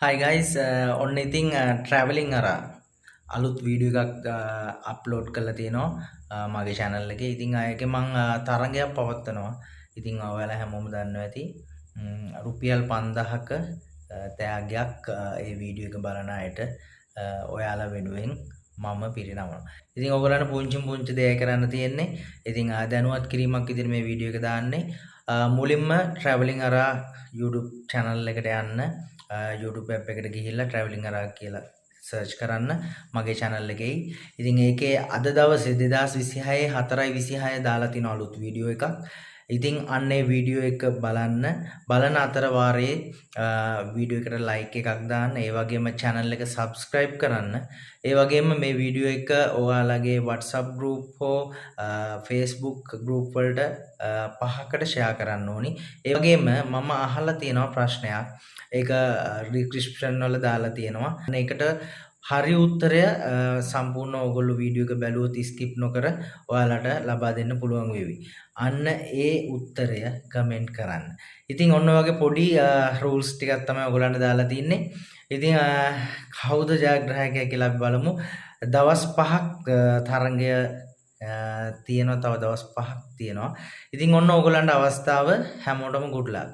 Hi guys, ඔන්න ඉතින් traveling අර අලුත් වීඩියෝ එකක් අප්ලෝඩ් කරලා තියෙනවා මගේ channel එකේ. ඉතින් ඒකේ මම තරඟයක් පවත්වනවා. ඉතින් ඔයාලා හැමෝම දන්නවා ඇති. රුපියල් 5000ක තෑග්ගයක් ඒ වීඩියෝ එක බලන අයට ඔයාලා වෙනුවෙන් මම පිරිනමනවා. ඉතින් ඔයගොල්ලන්ට පුංචි දෙයක් කරන්න තියෙන්නේ. ඉතින් දැනුවත් කිරීමක් විදිහට මේ වීඩියෝ එක දාන්නේ. මුලින්ම traveling අර YouTube channel එකට යන්න. YouTube app එකට ගිහිල්ලා traveling අරා කියලා search කරන්න මගේ channel එකේ. ඉතින් ඒකේ අද දවසේ 2026 4:26 දාලා තියෙන අලුත් වීඩියෝ එකක්. ඉතින් අන්න ඒ වීඩියෝ එක බලන අතර වාරයේ වීඩියෝ එකට like එකක් දාන්න, ඒ වගේම channel එක subscribe කරන්න. ඒ වගේම මේ වීඩියෝ එක ඔයාලගේ WhatsApp group හෝ Facebook group වලට 5කට share කරන්න ඕනි. ඒ වගේම මම අහලා තියෙනවා ප්‍රශ්නයක්. ඒක description වල දාලා තියෙනවා. ඒකට හරි උත්තරය සම්පූර්ණ ඔයගොල්ලෝ වීඩියෝ එක බැලුවොත් skip නොකර ඔයාලට ලබා දෙන්න පුළුවන් වේවි. අන්න ඒ උත්තරය කමෙන්ට් කරන්න. ඉතින් ඔන්න වගේ පොඩි rules ටිකක් තමයි ඔයගොල්ලන්ට දාලා තින්නේ. ඉතින් කවුද ජයග්‍රාහකයා කියලා අපි බලමු. දවස් 5ක් තරඟය තියෙනවා. තව දවස් 5ක් තියෙනවා. ඉතින් ඔන්න ඔයගොල්ලන්ට අවස්ථාව හැමෝටම good luck.